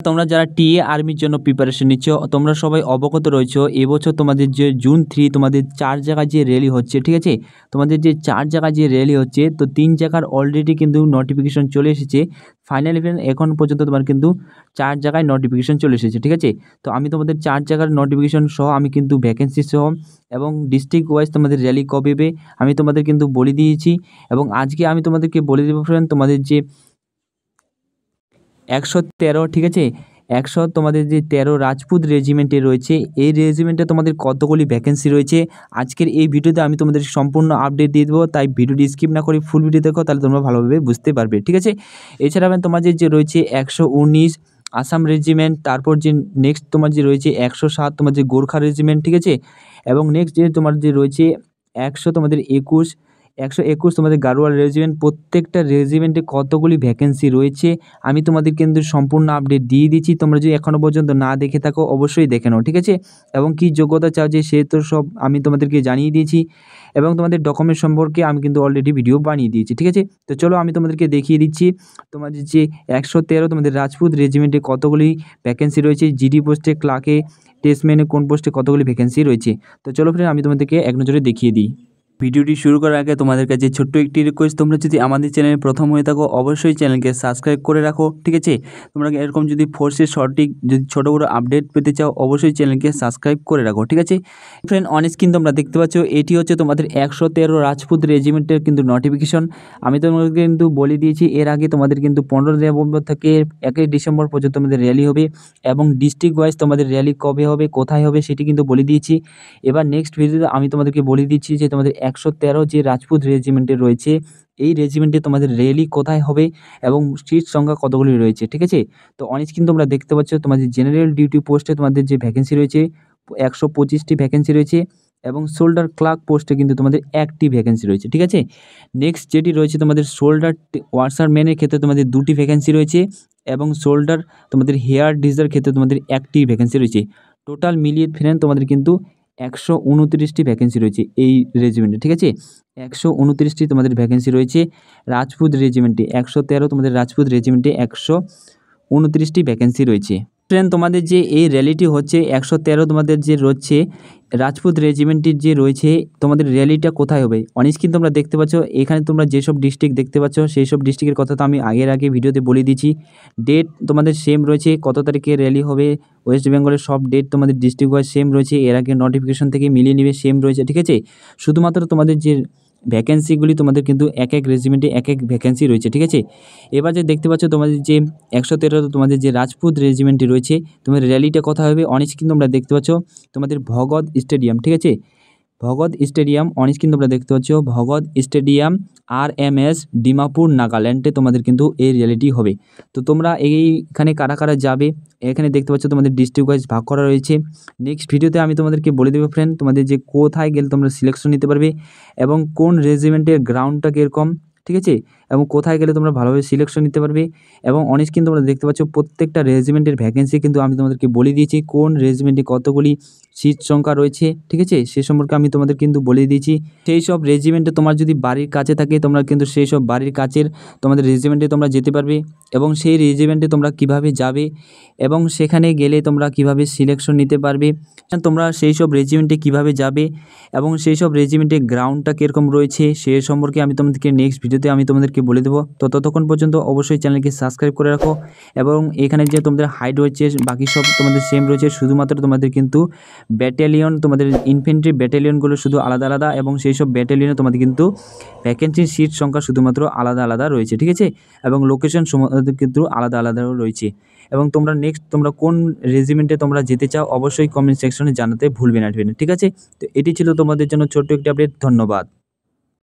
তোমরা যারা টিএ আর্মির জন্য প্রিপারেশন নিচ্ছ তোমরা সবাই অবগত রয়েছো এবছর তোমাদের যে জুন 3 তোমাদের 4 জায়গায় যে র্যালি হচ্ছে, ঠিক আছে। তোমাদের যে 4 জায়গায় যে র্যালি হচ্ছে তো 3 জায়গার অলরেডি কিন্তু নোটিফিকেশন চলে এসেছে। ফাইনাল ইভেন্ট এখন পর্যন্ত তোমার কিন্তু 4 জায়গায় নোটিফিকেশন চলে এসেছে, ঠিক আছে। তো আমি তোমাদের 4 জায়গার নোটিফিকেশন সহ আমি কিন্তু ভ্যাকেন্সি সহ এবং ডিস্ট্রিক্ট ওয়াইজ তোমাদের র্যালি কবে হবে আমি তোমাদের কিন্তু বলে দিয়েছি। এবং আজকে আমি তোমাদেরকে বলে দেবো ফ্রেন্ড তোমাদের যে 113, ঠিক আছে, 100 তোমাদের যে 13 রাজপুত রেজিমেন্টে রয়েছে এই রেজিমেন্টে তোমাদের কতগুলি ভ্যাকেন্সি রয়েছে আজকের এই ভিডিওতে আমি তোমাদের সম্পূর্ণ আপডেট দিয়ে দেবো। তাই ভিডিওটি স্কিপ না করে ফুল ভিডিও দেখো, তাহলে তোমরা ভালোভাবে বুঝতে পারবে, ঠিক আছে। এছাড়া তোমাদের যে রয়েছে 119 আসাম রেজিমেন্ট, তারপর যে নেক্সট তোমার যে রয়েছে 107 তোমার যে গোর্খা রেজিমেন্ট, ঠিক আছে। এবং নেক্সট যে তোমার যে রয়েছে 121 তোমাদের গাড়োয়াল রেজিমেন্ট। প্রত্যেকটা রেজিমেন্টে কতগুলি ভ্যাকেন্সি রয়েছে আমি তোমাদের কিন্তু সম্পূর্ণ আপডেট দিয়ে দিচ্ছি। তোমরা যদি এখনও পর্যন্ত না দেখে থাকো অবশ্যই দেখে নাও, ঠিক আছে। এবং কী যোগ্যতা চাও যে সে তো সব আমি তোমাদেরকে জানিয়ে দিয়েছি এবং তোমাদের ডকুমেন্ট সম্পর্কে আমি কিন্তু অলরেডি ভিডিও বানিয়ে দিয়েছি, ঠিক আছে। তো চলো আমি তোমাদেরকে দেখিয়ে দিচ্ছি তোমাদের যে 113 তোমাদের রাজপুত রেজিমেন্টে কতগুলি ভ্যাকেন্সি রয়েছে, জিডি পোস্টে, ক্লার্কে, টেস্টম্যানে কোন পোস্টে কতগুলি ভ্যাকেন্সি রয়েছে। তো চলো ফ্রেন্ড আমি তোমাদেরকে এক নজরে দেখিয়ে দিই। ভিডিওটি শুরু করার আগে তোমাদের কাছে ছোট্ট একটি রিকোয়েস্ট, তোমরা যদি আমাদের চ্যানেলে প্রথম হয়ে থাকো অবশ্যই চ্যানেলকে সাবস্ক্রাইব করে রাখো, ঠিক আছে। তোমরা এরকম যদি ফোর্সের সঠিক যদি ছোটো বড়ো আপডেট পেতে চাও অবশ্যই চ্যানেলকে সাবস্ক্রাইব করে রাখো, ঠিক আছে। ফ্রেন্ড অন স্ক্রিন তোমরা দেখতে পাচ্ছ এটি হচ্ছে তোমাদের 113 রাজপুত রেজিমেন্টের কিন্তু নোটিফিকেশন। আমি তোমাদেরকে কিন্তু বলে দিয়েছি এর আগে তোমাদের কিন্তু 15 নভেম্বর থেকে 1 ডিসেম্বর পর্যন্ত তোমাদের র্যালি হবে এবং ডিস্ট্রিক্ট ওয়াইজ তোমাদের র্যালি কবে হবে কোথায় হবে সেটি কিন্তু বলে দিয়েছি। এবার নেক্সট ভিডিওতে আমি তোমাদেরকে বলে দিচ্ছি যে তোমাদের 113 যে রাজপুত রেজিমেন্টে রয়েছে এই রেজিমেন্টে তোমাদের র্যালি কোথায় হবে এবং সিট সংখ্যা কতগুলি রয়েছে, ঠিক আছে। তো অন স্ক্রিন তোমরা দেখতে পাচ্ছ তোমাদের জেনারেল ডিউটি পোস্টে তোমাদের যে ভ্যাকেন্সি রয়েছে 125টি ভ্যাকেন্সি রয়েছে এবং শোল্ডার ক্লার্ক পোস্টে কিন্তু তোমাদের 1টি ভ্যাকেন্সি রয়েছে, ঠিক আছে। নেক্সট যেটি রয়েছে তোমাদের শোল্ডার ওয়ার্কশারম্যানের ক্ষেত্রে তোমাদের 2টি ভ্যাকেন্সি রয়েছে এবং শোল্ডার তোমাদের হেয়ার ডিজার ক্ষেত্রে তোমাদের 1টি ভ্যাকেন্সি রয়েছে। টোটাল মিলিয়ে ফ্রেন্ড তোমাদের কিন্তু 129টি ভ্যাকেন্সি রয়েছে এই রেজিমেন্টে, ঠিক আছে। 129টি তোমাদের ভ্যাকেন্সি রয়েছে রাজপুত রেজিমেন্টে। 113 তোমাদের রাজপুত রেজিমেন্টে 129টি ভ্যাকেন্সি রয়েছে। ফ্রেন্ড তোমাদের যে এই র্যালিটি হচ্ছে 113 তোমাদের যে রয়েছে রাজপুত রেজিমেন্টের যে রয়েছে তোমাদের র্যালিটা কোথায় হবে অন স্ক্রিন তোমরা দেখতে পাচ্ছ। এখানে তোমরা যেসব ডিস্ট্রিক্ট দেখতে পাচ্ছ সেই সব ডিস্ট্রিক্টের কথা তো আমি আগে ভিডিওতে বলে দিয়েছি। ডেট তোমাদের সেম রয়েছে, কত তারিখে র্যালি হবে ওয়েস্ট বেঙ্গলের সব ডেট তোমাদের ডিস্ট্রিক্ট ওয়াইজ সেম রয়েছে, এর আগে নোটিফিকেশন থেকে মিলিয়ে নেবে সেম রয়েছে, ঠিক আছে। শুধুমাত্র তোমাদের যে ভ্যাকেন্সিগুলি তোমাদের কিন্তু এক রেজিমেন্টে এক ভ্যাকেন্সি রয়েছে, ঠিক আছে। এবার যে দেখতে পাচ্ছ তোমাদের যে 113 তোমাদের যে রাজপুত রেজিমেন্টে রয়েছে তোমাদের র্যালিটা কথা হবে অন স্ক্রিন তোমরা দেখতে পাচ্ছ তোমাদের ভগৎ স্টেডিয়াম, ঠিক আছে। ভগৎ স্টেডিয়াম অন স্ক্রিন তোমরা দেখতে পাচ্ছ ভগৎ স্টেডিয়াম RMS ডিমাপুর নাগাল্যান্ডে তোমাদের কিন্তু এই র্যালিটি হবে। তো তোমরা এইখানে কারা কারা যাবে এখানে দেখতে পাচ্ছ তোমাদের ডিস্ট্রিক্ট ওয়াইজ ভাগ করা রয়েছে। নেক্সট ভিডিওতে আমি তোমাদেরকে বলে দেবো ফ্রেন্ড তোমাদের যে কোথায় গেলে তোমরা সিলেকশন নিতে পারবে এবং কোন রেজিমেন্টের গ্রাউন্ডটা কীরকম, ঠিক আছে, এবং কোথায় গেলে তোমরা ভালোভাবে সিলেকশন নিতে পারবে। এবং অন স্ক্রিন তোমরা দেখতে পাচ্ছ প্রত্যেকটা রেজিমেন্টের ভ্যাকেন্সি কিন্তু আমি তোমাদেরকে বলে দিয়েছি কোন রেজিমেন্টে কতগুলি সিট সংখ্যা রয়েছে, ঠিক আছে, সে সম্পর্কে আমি তোমাদের কিন্তু বলে দিয়েছি। সেই সব রেজিমেন্টে তোমার যদি বাড়ির কাছে থাকে তোমরা কিন্তু সেই সব বাড়ির কাছের তোমাদের রেজিমেন্টে তোমরা যেতে পারবে এবং সেই রেজিমেন্টে তোমরা কিভাবে যাবে এবং সেখানে গেলে তোমরা কিভাবে সিলেকশন নিতে পারবে, তোমরা সেই সব রেজিমেন্টে কিভাবে যাবে এবং সেই সব রেজিমেন্টে গ্রাউন্ডটা কীরকম রয়েছে সে সম্পর্কে আমি তোমাদেরকে নেক্সট ভিডিওতে আমি তোমাদেরকে বলে দেবো। তো ততক্ষণ পর্যন্ত অবশ্যই চ্যানেলকে সাবস্ক্রাইব করে রাখো এবং এখানে যে তোমাদের হাইট রয়েছে বাকি সব তোমাদের সেম রয়েছে, শুধুমাত্র তোমাদের কিন্তু ব্যাটালিয়ন তোমাদের ইনফেন্ট্রি ব্যাটালিয়নগুলো শুধু আলাদা আলাদা এবং সেই সব ব্যাটালিয়নে তোমাদের কিন্তু ভ্যাকেন্সির সিট সংখ্যা শুধুমাত্র আলাদা আলাদা রয়েছে, ঠিক আছে, এবং লোকেশন কিন্তু আলাদা আলাদাও রয়েছে। এবং তোমরা নেক্সট তোমরা কোন রেজিমেন্টে তোমরা যেতে চাও অবশ্যই কমেন্ট সেকশনে জানাতে ভুলবে না, ঠিক আছে। তো এটি ছিল তোমাদের জন্য ছোট্ট একটি আপডেট। ধন্যবাদ।